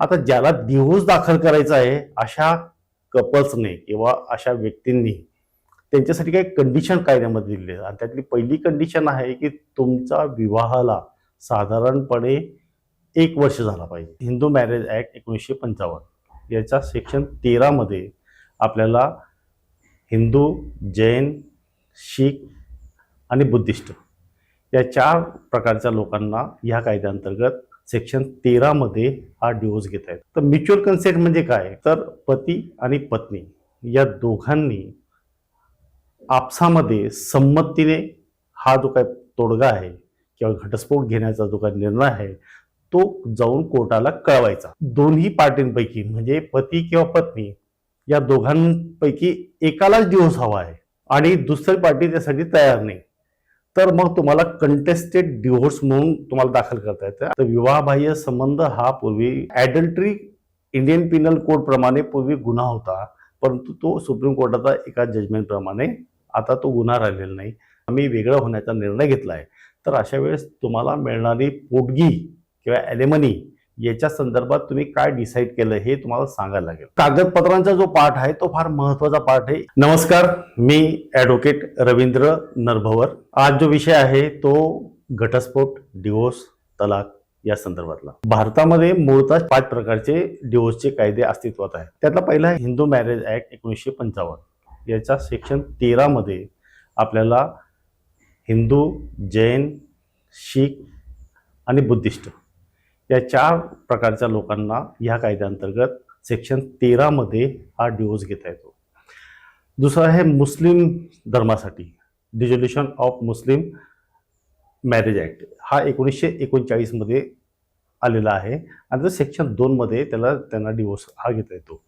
आता ज्याला डिव्होर्स दाखल करायचा आहे अशा कपल्सने किंवा अशा व्यक्तींनी त्यांच्यासाठी काही कंडिशन कायद्यामध्ये दिलेली आहे आणि त्यातली पहिली कंडिशन आहे की तुमचा विवाहाला साधारणपणे 1 वर्ष झाला पाहिजे. हिंदू मॅरेज ॲक्ट 1955 याच्या सेक्शन 13 मध्ये आपल्याला हिंदू, जैन, शीख आणि बुद्धिस्ट या 4 प्रकारच्या लोकांना ह्या कायद्याअंतर्गत सेक्शन 13 मध्ये हा डिवोर्स घेता येतो. तर म्युच्युअल कन्सेंट म्हणजे काय, तर पती आणि पत्नी या दोघांनी आपसामध्ये संमतीने हा जो काही तोडगा आहे किंवा घटस्फोट घेण्याचा जो काही निर्णय आहे तो जाऊन कोर्टाला कळवायचा. दोन्ही पार्टींपैकी म्हणजे पती किंवा पत्नी या दोघांपैकी एकालाच डिवोर्स हवा आहे आणि दुसरी पार्टी त्यासाठी तयार नाही, तर मग तुम्हाला कंटेस्टेड डिवोर्स म्हणून तुम्हाला दाखल करता येतं. तर विवाहबाह्य संबंध हा पूर्वी ॲडल्टरी इंडियन पिनल कोड प्रमाणे पूर्वी गुन्हा होता, परंतु तो सुप्रीम कोर्टाचा एका जजमेंट प्रमाणे आता तो गुन्हा राहिलेला नाही. आम्ही वेगळं होण्याचा निर्णय घेतला आहे. तर अशा वेळेस तुम्हाला मिळणारी पोटगी किंवा ॲलिमनी याच्या संदर्भात तुम्ही काय डिसाईड केलं हे तुम्हाला सांगायला लागेल. कागदपत्रांचा जो पार्ट आहे तो फार महत्वाचा पार्ट आहे. नमस्कार, मी ॲडव्होकेट रवींद्र नरभवर. आज जो विषय आहे तो घटस्फोट, डिवोर्स, तलाक या संदर्भातला. भारतामध्ये मूळतः 5 प्रकारचे डिवोर्सचे कायदे अस्तित्वात आहेत. त्यातला पहिला आहे हिंदू मॅरेज ॲक्ट 1955 याच्या सेक्शन 13 मध्ये आपल्याला हिंदू, जैन, शीख आणि बुद्धिस्ट या 4 प्रकारच्या लोकांना ह्या कायद्याअंतर्गत सेक्शन 13 मध्ये हा डिवोर्स घेता येतो. दुसरा आहे मुस्लिम धर्मासाठी dissolution of Muslim marriage act, हा 1939 मध्ये आलेला आहे आणि सेक्शन 2 मध्ये त्यांना डिवोर्स हा घेता येतो.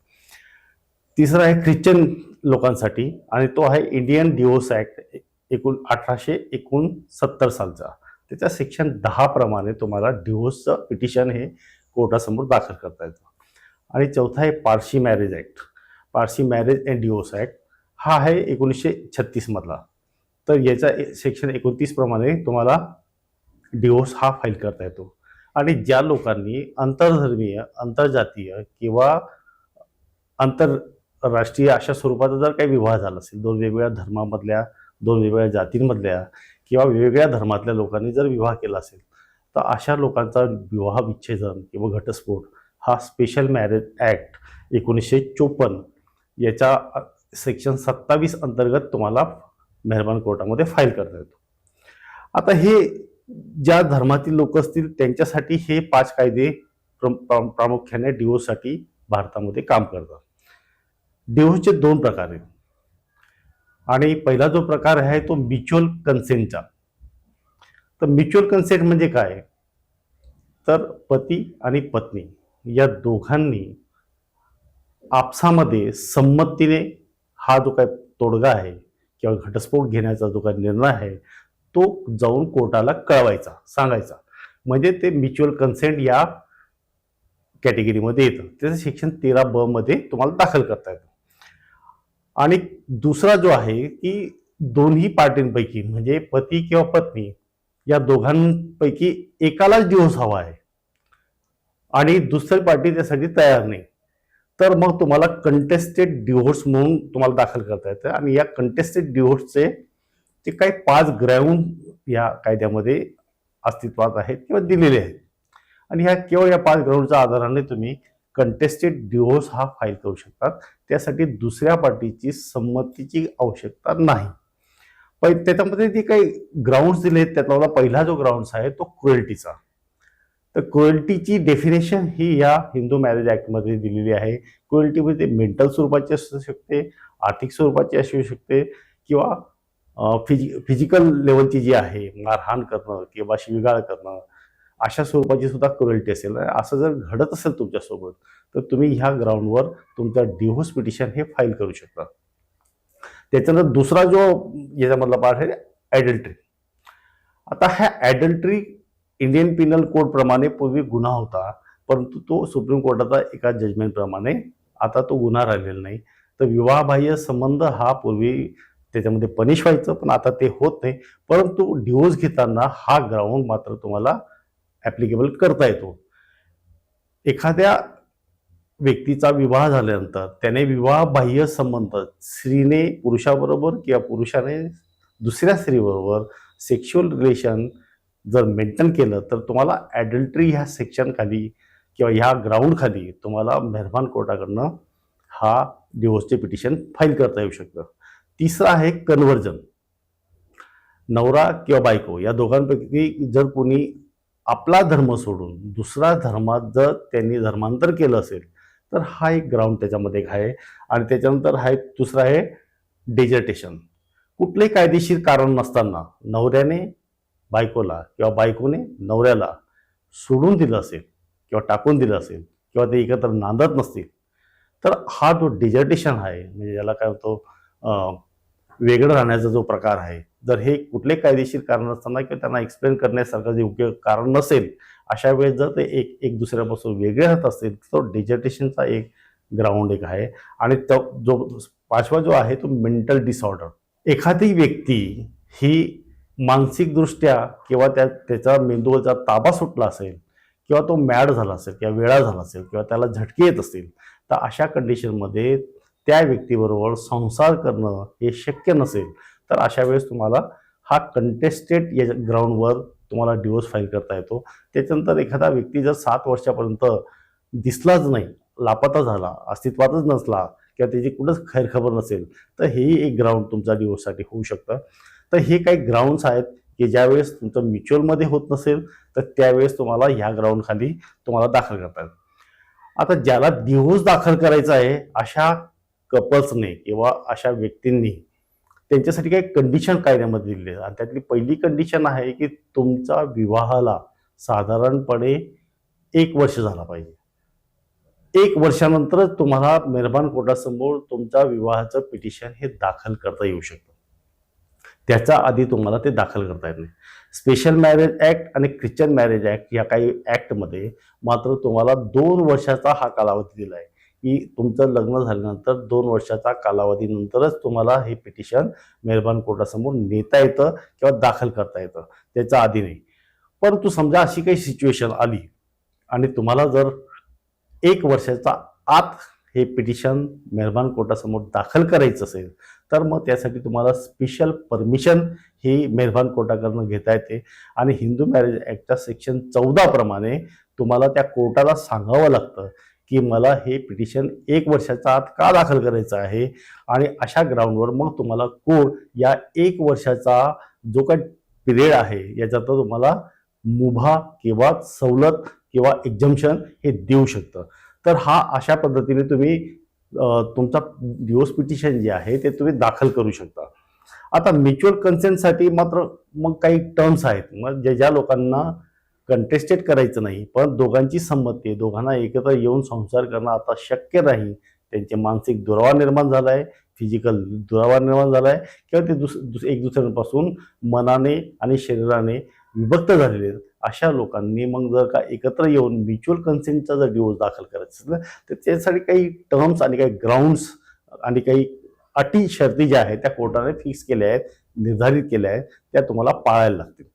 तिसरा आहे ख्रिश्चन लोकांसाठी आणि तो आहे इंडियन डिवोर्स ॲक्ट 1869 सालचा. त्याच्या सेक्शन 10 प्रमाणे तुम्हाला डिवोर्सचं पिटिशन हे कोर्टासमोर दाखल करता येतं. आणि चौथा आहे Parsi marriage act, Parsi marriage and divorce act, हा आहे 1936 मधला. तर याचा सेक्शन 29 प्रमाणे तुम्हाला डिवोर्स हा फाईल करता येतो. आणि ज्या लोकांनी आंतरधर्मीय, आंतरजातीय किंवा आंतरराष्ट्रीय अशा स्वरूपाचा जर काही विवाह झाला असेल, 2 वेगवेगळ्या धर्मामधल्या, 2 वेगवेगळ्या जातींमधल्या किंवा वेगवेगळ्या धर्मातल्या लोकांनी जर विवाह केला असेल तर अशा लोकांचा विवाह विच्छेदन किंवा घटस्फोट हा स्पेशल मॅरेज ॲक्ट 1954 याच्या सेक्शन 27 अंतर्गत तुम्हाला मेहरबान कोर्टामध्ये फाईल करता येतो. आता हे ज्या धर्मातील लोक असतील त्यांच्यासाठी हे 5 कायदे प्रामुख्याने डिवोर्ससाठी भारतामध्ये काम करतात. डिवोर्सचे 2 प्रकार आहेत आणि पहिला जो प्रकार आहे तो म्युच्युअल कन्सेंटचा. तर म्युच्युअल कन्सेंट म्हणजे काय, तर पती आणि पत्नी या दोघांनी आपसामध्ये संमतीने हा जो काही तोडगा आहे किंवा घटस्फोट घेण्याचा जो काही निर्णय आहे तो जाऊन कोर्टाला कळवायचा, सांगायचा, म्हणजे ते म्युच्युअल कन्सेंट या कॅटेगरीमध्ये येतं. त्याचं सेक्शन 13B मध्ये तुम्हाला दाखल करता येतं. आणि दुसरा जो आहे की दोन्ही पार्टींपैकी म्हणजे पती किंवा पत्नी या दोघांपैकी एकालाच डिवोर्स हवा आहे आणि दुसरी पार्टी त्यासाठी तयार नाही, तर मग तुम्हाला कंटेस्टेड डिवोर्स म्हणून तुम्हाला दाखल करता येतं. आणि या कंटेस्टेड डिवोर्सचे जे काही 5 ग्राउंड या कायद्यामध्ये अस्तित्वात आहेत किंवा दिलेले आहेत आणि ह्या केवळ या 5 ग्राउंडच्या आधाराने तुम्ही कंटेस्टेड डिवोर्स हा फाईल करू शकतात. त्यासाठी दुसऱ्या पार्टीची संमतीची आवश्यकता नाही. त्याच्यामध्ये जे काही ग्राउंड्स दिले आहेत त्यातला पहिला जो ग्राउंड्स आहे तो क्रुएल्टीचा. तर क्रुएल्टीची डेफिनेशन ही या हिंदू मॅरेज ॲक्टमध्ये दिलेली आहे. क्रुएल्टीमध्ये मेंटल स्वरूपाची असू शकते, आर्थिक स्वरूपाची असू शकते किंवा फिजिकल लेवलची जी आहे, मारहाण करणं किंवा शिवीगाळ करणं अशा स्वरूपाची सुद्धा क्रुएल्टी असेल. असं जर घडत असेल तुमच्यासोबत तर तुम्ही ह्या ग्राउंडवर तुमचा डिव्होर्स पिटिशन हे फाईल करू शकता. त्याच्यानंतर दुसरा जो याच्यामधला पार्ट आहे ॲडल्टरी. आता ह्या ॲडल्टरी इंडियन पिनल कोड प्रमाणे पूर्वी गुन्हा होता, परंतु तो सुप्रीम कोर्टाचा एका जजमेंट प्रमाणे आता तो गुन्हा राहिलेला नाही. तर विवाहबाह्य संबंध हा पूर्वी त्याच्यामध्ये पनिश व्हायचं, पण आता ते होत नाही. परंतु डिवोर्स घेताना हा ग्राउंड मात्र तुम्हाला ॲप्लिकेबल करता येतो. एखाद्या व्यक्तीचा विवाह झाल्यानंतर त्याने विवाहबाह्य संबंध स्त्रीने पुरुषाबरोबर किंवा पुरुषाने दुसऱ्या स्त्रीबरोबर सेक्शुअल रिलेशन जर मेंटेन केलं तर तुम्हाला ॲडल्टरी ह्या सेक्शन खाली किंवा ह्या ग्राउंड खाली तुम्हाला मेहरबान कोर्टाकडनं हा डिवोर्सचे पिटिशन फाईल करता येऊ शकतं. तिसरं आहे कन्व्हर्जन. नवरा किंवा बायको या दोघांपैकी जर कोणी आपला धर्म सोडून दुसरा धर्मात जर त्यांनी धर्मांतर केलं असेल तर हा एक ग्राउंड त्याच्यामध्ये एक आहे. आणि त्याच्यानंतर हा एक दुसरा आहे डेजर्टेशन. कुठलंही कायदेशीर कारण नसताना नवऱ्याने बायकोला किंवा बायकोने नवऱ्याला सोडून दिलं असेल किंवा टाकून दिलं असेल किंवा ते एकत्र नांदत नसतील तर हा जो डेजर्टेशन आहे म्हणजे ज्याला काय होतो वेगळं राहण्याचा जो प्रकार आहे, जर हे कुठले कायदेशीर कारण असताना किंवा त्यांना एक्सप्लेन करण्यासारखं जे योग्य कारण नसेल अशा वेळेस जर ते एक दुसऱ्यापासून वेगळे राहत असतील तर डेजर्टेशनचा एक ग्राउंड एक आहे. आणि तो जो पाचवा जो आहे तो मेंटल डिसऑर्डर. एखादी व्यक्ती ही मानसिकदृष्ट्या किंवा त्याचा मेंदूवरचा ताबा सुटला असेल किंवा तो मॅड झाला असेल किंवा वेळा झाला असेल किंवा त्याला झटके येत असतील तर अशा कंडिशनमध्ये त्या व्यक्तीबरोबर संसार करणं हे शक्य नसेल तर अशा वेळेस तुम्हाला हा कंटेस्टेड या ग्राउंडवर तुम्हाला डिवोर्स फाईल करता येतो. त्याच्यानंतर एखादा व्यक्ती जर 7 वर्षापर्यंत दिसलाच नाही, लापता झाला, अस्तित्वातच नसला किंवा त्याची कुठंच खैरखबर नसेल तर हेही एक ग्राउंड तुमचा डिवोर्ससाठी होऊ शकतं. तर हे काही ग्राउंड्स आहेत की ज्यावेळेस तुमचं म्युच्युअलमध्ये होत नसेल तर त्यावेळेस तुम्हाला ह्या ग्राउंडखाली तुम्हाला दाखल करता येईल. आता ज्याला डिवोर्स दाखल करायचा आहे अशा कपल्सने किंवा अशा व्यक्तींनी त्यांच्यासाठी काही कंडिशन कायद्यामध्ये दिले आणि त्यातली पहिली कंडिशन आहे की तुमचा विवाहाला साधारणपणे 1 वर्ष झाला पाहिजे. 1 वर्षानंतरच तुम्हाला मेहरबान कोर्टासमोर तुमच्या विवाहाचं पिटिशन हे दाखल करता येऊ शकतं. त्याच्या आधी तुम्हाला ते दाखल करता येत नाही. स्पेशल मॅरेज ॲक्ट आणि ख्रिश्चन मॅरेज ॲक्ट या काही ॲक्टमध्ये मात्र तुम्हाला 2 वर्षाचा हा कालावधी दिला आहे की तुमचं लग्न झाल्यानंतर 2 वर्षाचा कालावधीनंतरच तुम्हाला हे पिटिशन मेहरबान कोर्टासमोर नेता येतं किंवा दाखल करता येतं, त्याच्या आधी नाही. परंतु समजा अशी काही सिच्युएशन आली आणि तुम्हाला जर 1 वर्षाचा आत हे पिटिशन मेहरबान कोर्टासमोर दाखल करायचं असेल तर मग त्यासाठी तुम्हाला स्पेशल परमिशन ही मेहरबान कोर्टाकडून घेता येते. आणि हिंदू मॅरेज ॲक्टच्या सेक्शन 14 प्रमाणे तुम्हाला त्या कोर्टाला सांगावं लागतं की मला हे पिटिशन 1 वर्षाच्या आत का दाखल करायचं आहे. आणि अशा ग्राउंडवर मग तुम्हाला कोर्ट या 1 वर्षाचा जो काही पिरियड आहे याच्यात तुम्हाला मुभा किंवा सवलत किंवा एक्झम्पशन हे देऊ शकतं. तर हा अशा पद्धतीने तुम्ही तुमचा डिवोर्स पिटिशन जे आहे ते तुम्ही दाखल करू शकता. आता म्युच्युअल कन्सेंटसाठी मात्र मग काही टर्म्स आहेत. मग ज्या लोकांना कंटेस्टेड करायचं नाही पण दोघांची संमती आहे, दोघांना एकत्र येऊन संसार करणं आता शक्य नाही, त्यांचे मानसिक दुरावा निर्माण झाला आहे, फिजिकल दुरावा निर्माण झाला आहे किंवा ते एक दुसऱ्यांपासून मनाने आणि शरीराने विभक्त झालेले आहेत, अशा लोकांनी मग जर का एकत्र येऊन म्युच्युअल कन्सेंटचा जर डिवोर्स दाखल करायचा असेल तर त्यासाठी काही टर्म्स आणि काही ग्राउंड्स आणि काही अटी शर्ती ज्या आहेत त्या कोर्टाने फिक्स केल्या आहेत, निर्धारित केल्या आहेत, त्या तुम्हाला पाळायला लागतील.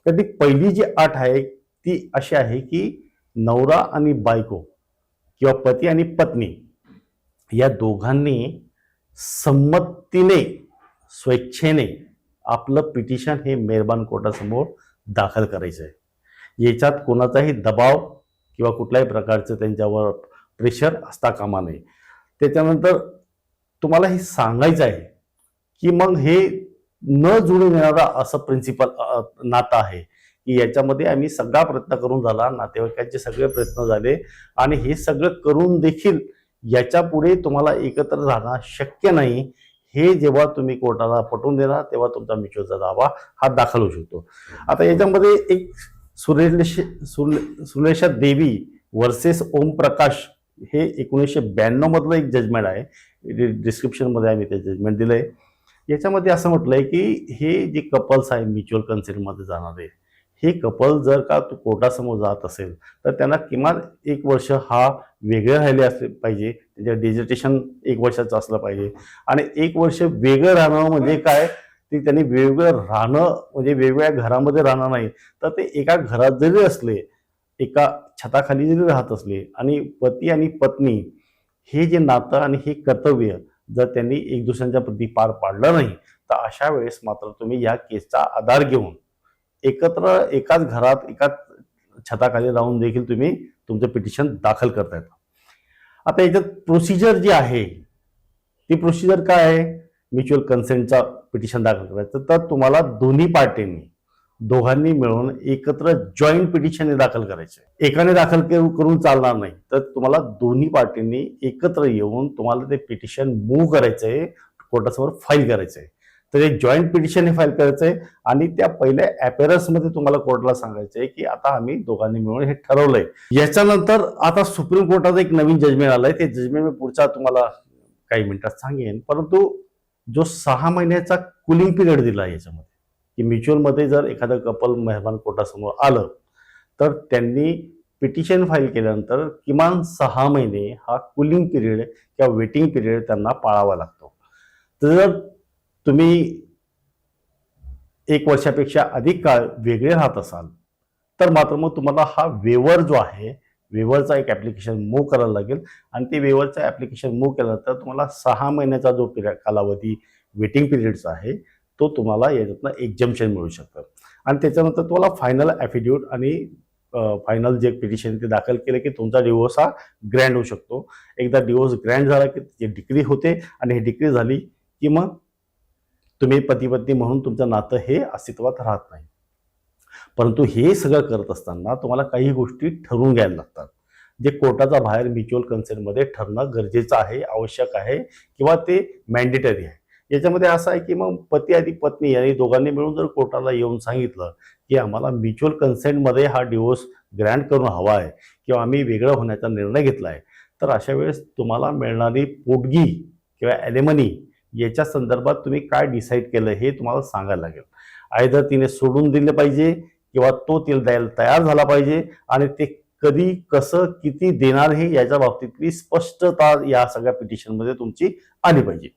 तर ती पहिली जी अट आहे ती अशी आहे की नवरा आणि बायको किंवा पती आणि पत्नी या दोघांनी संमतीने स्वेच्छेने आपलं पिटिशन हे मेहरबान कोर्टासमोर दाखल करायचं आहे. याच्यात कोणाचाही दबाव किंवा कुठल्याही प्रकारचं त्यांच्यावर प्रेशर असता कामा नये. त्याच्यानंतर तुम्हाला हे सांगायचं आहे की मग हे न जुळून येणारा असं प्रिन्सिपल नातं आहे की याच्यामध्ये आम्ही सगळा प्रयत्न करून झाला, नातेवाईकांचे सगळे प्रयत्न झाले आणि हे सगळं करून देखील याच्या पुढे तुम्हाला एकत्र राहणं शक्य नाही. हे जेव्हा तुम्ही कोर्टाला पटवून देणार तेव्हा तुमचा म्युच्युअलचा दावा हा दाखल होऊ शकतो. आता याच्यामध्ये एक सुलेशा देवी वर्सेस ओमप्रकाश हे 1992 मधलं एक जजमेंट आहे. डिस्क्रिप्शनमध्ये आम्ही ते जजमेंट दिलंय. याच्यामध्ये असं म्हटलंय की हे जे कपल्स आहे म्युच्युअल कन्सेंटमध्ये जाणारे हे कपल जर का तू कोर्टासमोर जात असेल तर त्यांना किमान 1 वर्ष हा वेगळे राहिले असले पाहिजे, त्याचं डेजिटेशन 1 वर्षाचं असलं पाहिजे. आणि 1 वर्ष वेगळं राहणं म्हणजे काय, ते त्यांनी वेगवेगळं राहणं म्हणजे वेगवेगळ्या घरामध्ये राहणं नाही तर ते एका घरात जरी असले एका छताखाली जरी राहत असले आणि पती आणि पत्नी हे जे नातं आणि हे कर्तव्य जर त्यांनी एक दुसऱ्यांच्या प्रती पार पाडलं नाही, तर अशा वेळेस मात्र तुम्ही या केसचा आधार घेऊन एकत्र एकाच घरात एकाच छताखाली राहून देखील तुम्ही तुमचं पिटिशन दाखल करता येतं. आता याच्यात प्रोसिजर जी आहे ती प्रोसिजर काय आहे? म्युच्युअल कन्सेंटचा पिटिशन दाखल करायचं तर तुम्हाला दोन्ही पार्टींनी दोघांनी मिळून एकत्र जॉईंट पिटिशन दाखल करायचे. एकाने दाखल करून चालणार नाही, तर तुम्हाला दोन्ही पार्टींनी एकत्र येऊन तुम्हाला ते पिटिशन मूव्ह करायचंय, कोर्टासमोर फाईल करायचंय. तर हे जॉईंट पिटिशन हे फाईल करायचंय आणि त्या पहिल्या अपीअरन्समध्ये तुम्हाला कोर्टाला सांगायचंय की आता आम्ही दोघांनी मिळून हे ठरवलंय. याच्यानंतर आता सुप्रीम कोर्टाचं एक नवीन जजमेंट आलंय, ते जजमेंट मी पुढच्या तुम्हाला काही मिनिटात सांगेन. परंतु जो 6 महिन्याचा कुलिंग पिरियड दिला याच्यामध्ये की म्युच्युअलमध्ये जर एखादं कपल मेहरबान कोर्टासमोर आलं तर त्यांनी पिटिशन फाईल केल्यानंतर किमान 6 महिने हा कुलिंग पिरियड किंवा वेटिंग पिरियड त्यांना पाळावा लागतो. तर जर तुम्ही 1 वर्षापेक्षा अधिक काळ वेगळे राहत असाल तर मात्र मग तुम्हाला हा वेवर जो आहे, वेवरचा एक ॲप्लिकेशन मूव्ह करायला लागेल आणि ते वेवरचं ॲप्लिकेशन मूव्ह केल्यानंतर तुम्हाला 6 महिन्याचा जो कालावधी वेटिंग पिरियडचा आहे तो तुम्हाला याच्यातनं एक्झम्पशन मिळू शकतं. आणि त्याच्यानंतर तुम्हाला फायनल ॲफिडेविट आणि फायनल जे पिटिशन ते दाखल केलं की तुमचा डिवोर्स हा ग्रँड होऊ शकतो. एकदा डिवोर्स ग्रँड झाला की त्याची डिक्री होते आणि ही डिक्री झाली की मग तुम्ही पती पत्नी म्हणून तुमचं नातं हे अस्तित्वात राहत नाही. परंतु हे सगळं करत असताना तुम्हाला काही गोष्टी ठरवून घ्यायला लागतात, जे कोर्टाच्या बाहेर म्युच्युअल कन्सेंटमध्ये ठरणं गरजेचं आहे, आवश्यक आहे किंवा ते मॅन्डेटरी आहे. याच्यामध्ये असं आहे की मग पती आणि पत्नी यांनी दोघांनी मिळून जर कोर्टाला येऊन सांगितलं की आम्हाला म्युच्युअल कन्सेंटमध्ये हा डिवोर्स ग्रँट करून हवा आहे किंवा आम्ही वेगळं होण्याचा निर्णय घेतला आहे, तर अशा वेळेस तुम्हाला मिळणारी पोटगी किंवा ॲलिमनी याच्या संदर्भात तुम्ही काय डिसाईड केलं हे तुम्हाला सांगायला लागेल. आयदर तिने सोडून दिले पाहिजे किंवा तो तिला द्यायला तयार झाला पाहिजे आणि ते कधी, कसं, किती देणार हे याच्या बाबतीतली स्पष्टता या सगळ्या पिटिशनमध्ये तुमची आली पाहिजे.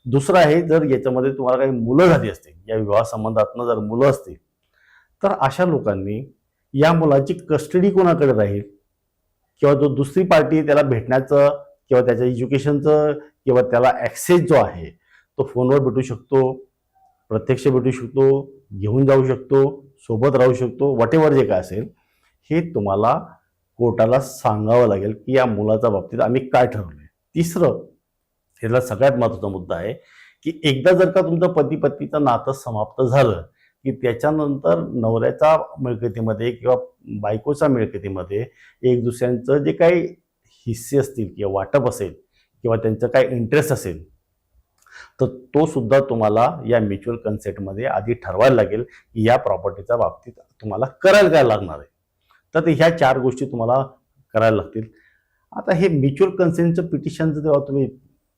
दुसरं आहे, जर याच्यामध्ये तुम्हाला काही मुलं झाली असतील, या विवाह संबंधातनं जर मुलं असतील तर अशा लोकांनी या मुलाची कस्टडी कोणाकडे राहील किंवा जो दुसरी पार्टी त्याला भेटण्याचं किंवा त्याच्या एज्युकेशनचं किंवा त्याला ॲक्सेस जो आहे तो फोनवर भेटू शकतो, प्रत्यक्ष भेटू शकतो, घेऊन जाऊ शकतो, सोबत राहू शकतो, व्हॉटेवर जे काय असेल हे तुम्हाला कोर्टाला सांगावं लागेल की या मुलाच्या बाबतीत आम्ही काय ठरवलंय. तिसरं, याला सगळ्यात महत्त्वाचा मुद्दा आहे की एकदा जर का तुमचं पती पत्नीचं नातं समाप्त झालं की त्याच्यानंतर नवऱ्याच्या मिळकतीमध्ये किंवा बायकोच्या मिळकतीमध्ये एक दुसऱ्यांचं जे काही हिस्से असतील किंवा वाटप असेल किंवा त्यांचं काय इंटरेस्ट असेल तर तो सुद्धा तुम्हाला या म्युच्युअल कन्सेंटमध्ये आधी ठरवायला लागेल की या प्रॉपर्टीच्या बाबतीत तुम्हाला करायला काय लागणार आहे. तर ह्या 4 गोष्टी तुम्हाला करायला लागतील. आता हे म्युच्युअल कन्सेंटचं पिटिशनचं जेव्हा तुम्ही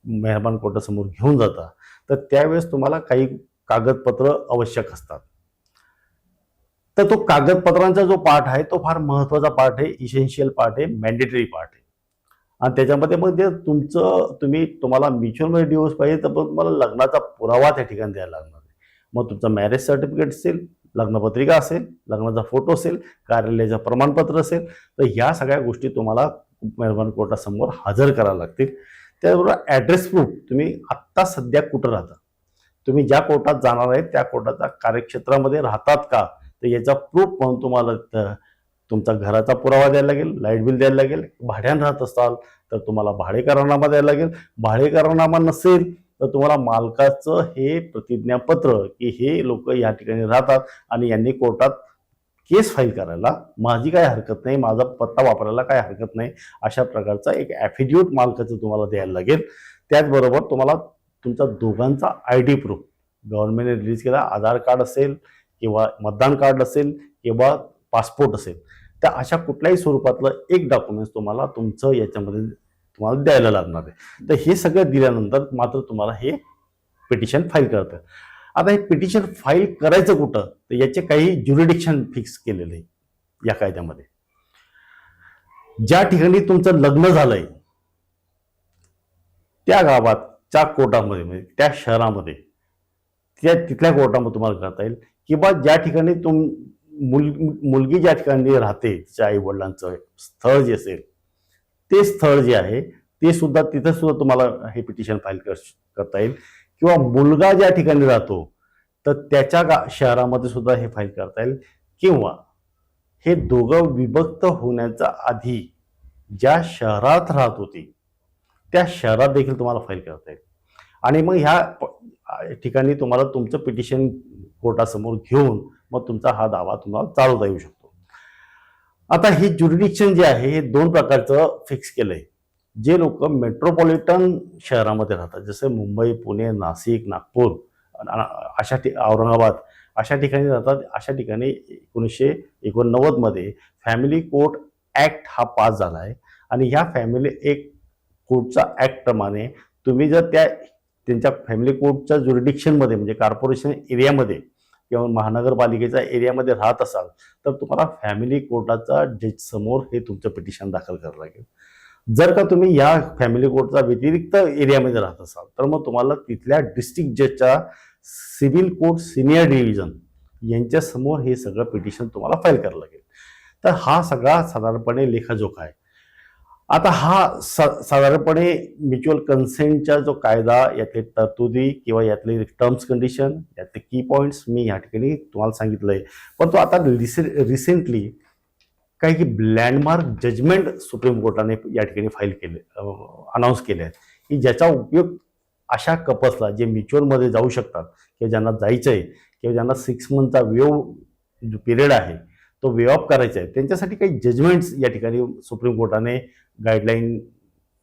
मेहरबान कोर्टासमोर घेऊन जाता तर त्यावेळेस तुम्हाला काही कागदपत्र आवश्यक असतात. तर तो कागदपत्रांचा जो पार्ट आहे तो फार महत्त्वाचा पार्ट आहे, इसेन्शियल पार्ट आहे, मॅन्डेटरी पार्ट आहे. आणि त्याच्यामध्ये मग जे तुम्हाला म्युच्युअलमध्ये डिवोर्स पाहिजे तर तुम्हाला लग्नाचा पुरावा त्या ठिकाणी द्यायला लागणार आहे. मग तुमचं मॅरेज सर्टिफिकेट असेल, लग्नपत्रिका असेल, लग्नाचा फोटो असेल, कार्यालयाचं प्रमाणपत्र असेल, तर ह्या सगळ्या गोष्टी तुम्हाला मेहरबान कोर्टासमोर हजर करायला लागतील. त्याचबरोबर ॲड्रेस प्रूफ, तुम्ही आत्ता सध्या कुठं राहता, तुम्ही ज्या कोर्टात जाणार आहे त्या कोर्टाच्या कार्यक्षेत्रामध्ये राहतात का, तर याचा प्रूफ म्हणून तुम्हाला तुमचा घराचा पुरावा द्यायला लागेल, लाईट बिल द्यायला लागेल. भाड्यानं राहत असाल तर तुम्हाला भाडेकरारनामा द्यायला लागेल. भाडेकरारनामा नसेल तर तुम्हाला मालकाचं हे प्रतिज्ञापत्र की हे लोक या ठिकाणी राहतात आणि यांनी कोर्टात केस फाईल करायला माझी काय हरकत नाही, माझा पत्ता वापरायला काय हरकत नाही, अशा प्रकारचा एक ॲफिडेविट मालकाचं तुम्हाला द्यायला लागेल. त्याचबरोबर तुम्हाला तुमचा दोघांचा ID प्रूफ, गव्हर्नमेंटने रिलीज केला आधार कार्ड असेल किंवा मतदान कार्ड असेल किंवा पासपोर्ट असेल, तर अशा कुठल्याही स्वरूपातलं एक डॉक्युमेंट्स तुम्हाला तुमचं याच्यामध्ये तुम्हाला द्यायला लागणार आहे. तर हे सगळं दिल्यानंतर मात्र तुम्हाला हे पिटिशन फाईल करतं. आता हे पिटिशन फाईल करायचं कुठं, तर याचे काही ज्युरिडिक्शन फिक्स केलेलं आहे या कायद्यामध्ये. ज्या ठिकाणी तुमचं लग्न झालंय त्या गावाच्या कोर्टामध्ये, म्हणजे त्या शहरामध्ये तिथल्या कोर्टामध्ये तुम्हाला करता येईल. किंवा ज्या ठिकाणी मुलगी ज्या ठिकाणी राहते तिच्या आई वडिलांचं स्थळ जे असेल ते स्थळ जे आहे ते सुद्धा तिथं सुद्धा तुम्हाला हे पिटिशन फाईल करता येईल, किंवा मुलगा ज्या ठिकाणी राहतो तर त्याच्या शहरामध्ये सुद्धा हे फाईल करता येईल, किंवा हे दोघं विभक्त होण्याच्या आधी ज्या शहरात राहत होती त्या शहरात देखील तुम्हाला फाईल करता येईल. आणि मग ह्या ठिकाणी तुम्हाला तुमचं पिटिशन कोर्टासमोर घेऊन मग तुमचा हा दावा तुम्हाला चालवता येऊ शकतो. आता हे ज्युरिडिक्शन जे आहे हे 2 प्रकारचं फिक्स केलंय. जे लोक मेट्रोपॉलिटन शहरामध्ये राहतात, जसं मुंबई, पुणे, नाशिक, नागपूर, औरंगाबाद अशा ठिकाणी राहतात, अशा ठिकाणी 1989 मध्ये फॅमिली कोर्ट ऍक्ट हा पास झाला आहे. आणि ह्या फॅमिली एक कोर्टचा ऍक्ट प्रमाणे तुम्ही जर त्यांच्या फॅमिली कोर्टच्या ज्युरिडिक्शनमध्ये म्हणजे कॉर्पोरेशन एरियामध्ये किंवा महानगरपालिकेच्या एरियामध्ये राहत असाल तर तुम्हाला फॅमिली कोर्टाचा जज समोर हे तुमचं पिटिशन दाखल करावं लागेल. जर का तुम्ही या फॅमिली कोर्टचा व्यतिरिक्त एरियामध्ये राहत असाल तर मग तुम्हाला तिथल्या डिस्ट्रिक्ट जजच्या सिव्हिल कोर्ट सिनियर डिव्हिजन यांच्या समोर हे सगळं पिटिशन तुम्हाला फाईल करावं लागेल. तर हा सगळा साधारणपणे लेखाजोखा आहे. आता हा साधारणपणे म्युच्युअल कन्सेंटचा जो कायदा, यातले तरतुदी किंवा यातले टर्म्स कंडिशन, यातले की पॉईंट्स मी या ठिकाणी तुम्हाला सांगितलंय. पण तो आता रिसेंटली काही लँडमार्क जजमेंट सुप्रीम कोर्टाने या ठिकाणी फाईल केले, अनाऊन्स केले आहेत की ज्याचा उपयोग अशा कपल्सला जे म्युच्युअलमध्ये जाऊ शकतात किंवा ज्यांना जायचं आहे किंवा ज्यांना 6 मंथचा जो पिरियड आहे तो वे ऑफ करायचा आहे त्यांच्यासाठी काही जजमेंट्स या ठिकाणी सुप्रीम कोर्टाने गाईडलाईन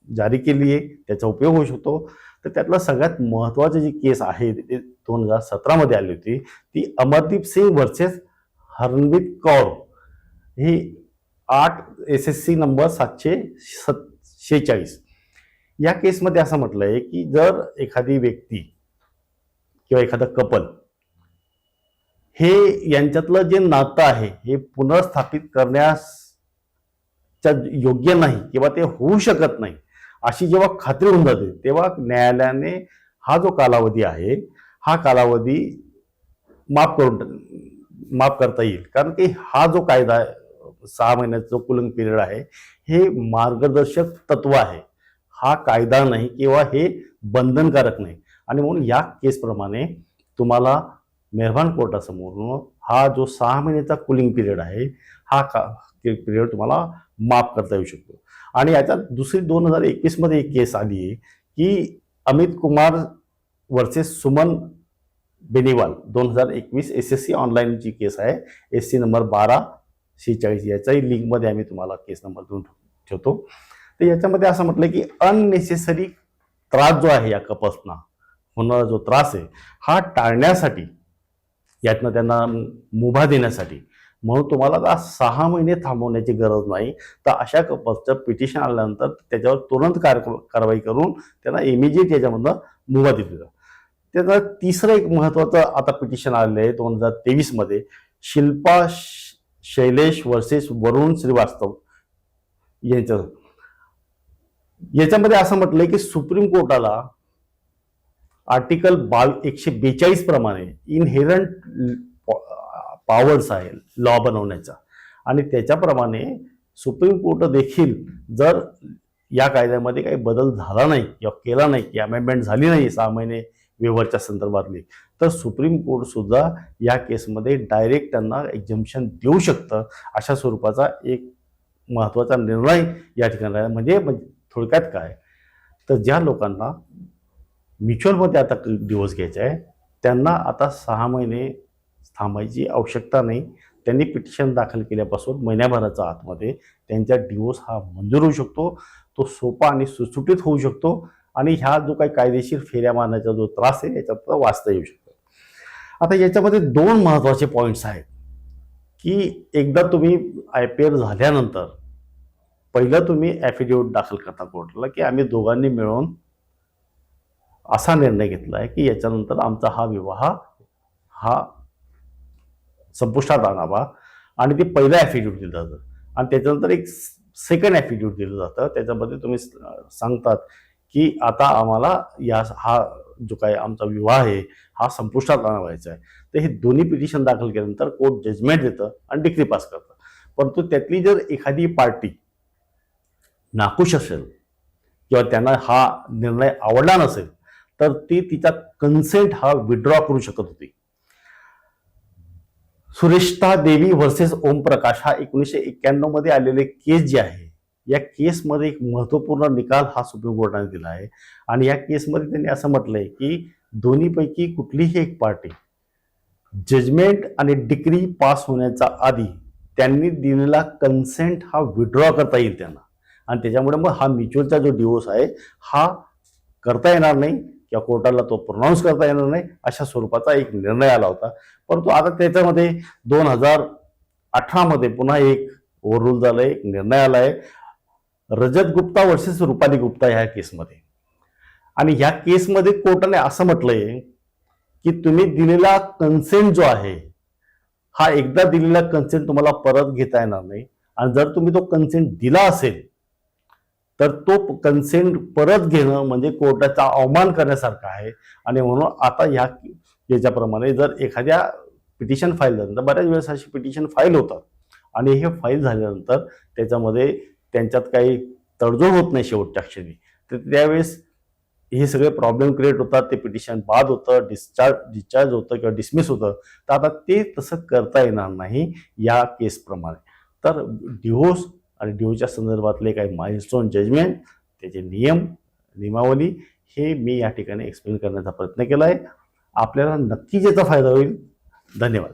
जारी केली आहे, त्याचा उपयोग होऊ शकतो. तर त्यातला सगळ्यात महत्त्वाची जी केस आहे ती 2017 मध्ये आली होती, ती अमरदीप सिंग वर्सेस हरनदीप कौर, ही 8 SSC नंबर 746. या केसमध्ये असं म्हटलंय की जर एखादी व्यक्ती किंवा एखादा कपल हे यांच्यातलं जे नातं आहे हे पुनर्स्थापित करण्याच्या योग्य नाही किंवा ते होऊ शकत नाही अशी जेव्हा खात्री होऊन जाते तेव्हा न्यायालयाने हा जो कालावधी आहे हा कालावधी माफ करता येईल. कारण की हा जो कायदा 6 महिन्याचा जो कुलिंग पिरियड आहे हे मार्गदर्शक तत्व आहे, हा कायदा नाही किंवा हे बंधनकारक नाही. आणि म्हणून या केसप्रमाणे तुम्हाला मेहरबान कोर्टासमोर हा जो 6 महिन्याचा कुलिंग पिरियड आहे हा पिरियड तुम्हाला माफ करता येऊ शकतो. आणि याच्यात दुसरी 2021 मध्ये एक केस आली आहे की अमित कुमार वर्सेस सुमन बेनीवाल 2021 SSC ऑनलाईनची केस आहे, SC नंबर 1246. याच्याही लिंकमध्ये आम्ही तुम्हाला केस नंबर देऊन ठेवतो. तर याच्यामध्ये असं म्हटलं की अननेसेसरी त्रास जो आहे या कपल्सना होणारा जो त्रास आहे हा टाळण्यासाठी, यातनं त्यांना मुभा देण्यासाठी म्हणून तुम्हाला आता 6 महिने थांबवण्याची गरज नाही. तर अशा कपल्सचं पिटिशन आल्यानंतर त्याच्यावर तुरंत कारवाई करून त्यांना इमिजिएट याच्यामधनं मुभा दिली जाते. त्याचा तिसरं एक महत्त्वाचं आता पिटिशन आलेलं आहे 2023 मध्ये, शिल्पा शैलेश वर्सेस वरुण श्रीवास्तव यांचं. याच्यामध्ये असं म्हटलंय की सुप्रीम कोर्टाला आर्टिकल 142 प्रमाणे इनहेरंट पॉवर्स आहे लॉ बनवण्याचा, आणि त्याच्याप्रमाणे सुप्रीम कोर्ट देखील जर या कायद्यामध्ये काही बदल झाला नाही किंवा केला नाही की अमेंडमेंट झाली नाही 6 महिने वेवरच्या संदर्भातली, तर सुप्रीम कोर्ट सुद्धा या केसमध्ये डायरेक्ट त्यांना एक्झम्पशन देऊ शकतं. अशा स्वरूपाचा एक महत्त्वाचा निर्णय या ठिकाणी आहे. म्हणजे थोडक्यात काय, तर ज्या लोकांना म्युच्युअलमध्ये आता डिवोर्स घ्यायचा आहे त्यांना आता 6 महिने थांबायची आवश्यकता नाही. त्यांनी पिटिशन दाखल केल्यापासून महिन्याभराच्या आतमध्ये त्यांचा डिवोर्स हा मंजूर होऊ शकतो, तो सोपा आणि सुटसुटीत होऊ शकतो आणि ह्या जो काही कायदेशीर फेऱ्या मारण्याचा जो त्रास आहे याच्यात वाचता येऊ शकतो. आता याच्यामध्ये 2 महत्त्वाचे पॉईंट्स आहेत की एकदा तुम्ही IPR झाल्यानंतर पहिलं तुम्ही ॲफिडेव्हिट दाखल करता कोर्टाला की आम्ही दोघांनी मिळून असा निर्णय घेतला आहे की याच्यानंतर आमचा हा विवाह हा संपुष्टात आणावा, आणि ते पहिलं ॲफिडेव्हिट दिलं जातं. आणि त्याच्यानंतर एक सेकंड ॲफिडेव्हिट दिलं जातं, त्याच्यामध्ये तुम्ही सांगतात की आता आम्हाला हा जो काही आमचा विवाह आहे हा संपुष्टात आणावायचा आहे. तर हे दोन्ही पिटिशन दाखल केल्यानंतर कोर्ट जजमेंट देतं आणि डिक्री पास करतं. परंतु त्यातली जर एखादी पार्टी नाखुश असेल किंवा त्यांना हा निर्णय आवडला नसेल तर ती तिचा कन्सेंट हा विड्रॉ करू शकत होती. सुरेश्ता देवी वर्सेस ओमप्रकाश हा 1991 मध्ये आलेले केस जे आहे, या केसमध्ये एक महत्वपूर्ण निकाल हा सुप्रीम कोर्टाने दिला आहे. आणि या केसमध्ये त्यांनी असं म्हटलंय की दोन्हीपैकी कुठलीही एक पार्टी जजमेंट आणि डिक्री पास होण्याच्या आधी त्यांनी दिलेला कन्सेंट हा विड्रॉ करता येईल त्यांना, आणि त्याच्यामुळे मग हा म्युच्युअलचा जो डिवोर्स आहे हा करता येणार नाही किंवा कोर्टाला तो प्रोनाऊन्स करता येणार नाही, अशा स्वरूपाचा एक निर्णय आला होता. परंतु आता त्याच्यामध्ये 2018 मध्ये पुन्हा एक ओव्हररूल झालंय, एक निर्णय आलाय रजत गुप्ता वर्सेस रुपाली गुप्ता ह्या केसमध्ये. आणि ह्या केसमध्ये कोर्टाने असं म्हटलंय की तुम्ही दिलेला कन्सेंट जो आहे हा एकदा दिलेला कन्सेंट तुम्हाला परत घेता येणार नाही, आणि जर तुम्ही तो कन्सेंट दिला असेल तर तो कन्सेंट परत घेणं म्हणजे कोर्टाचा अवमान करण्यासारखं आहे. आणि म्हणून आता ह्या याच्याप्रमाणे जर एखाद्या पिटिशन फाईल झाल्यानंतर, बऱ्याच वेळेस अशी पिटिशन फाईल होतात आणि हे फाईल झाल्यानंतर त्याच्यामध्ये त्यांच्यात काही तडजोड होत नाही शेवटच्या क्षणी, तर त्यावेळेस हे सगळे प्रॉब्लेम क्रिएट होतात, ते पिटिशन बाद होतं, डिस्चार्ज होतं किंवा डिसमिस होतं. तर आता ते तसं करता येणार नाही या केसप्रमाणे. तर डिव्होर्स आणि डिव्होर्सच्या संदर्भातले काही माइलस्टोन जजमेंट, त्याचे नियमावली हे मी या ठिकाणी एक्सप्लेन करण्याचा प्रयत्न केला आहे. आपल्याला नक्कीच याचा फायदा होईल. धन्यवाद.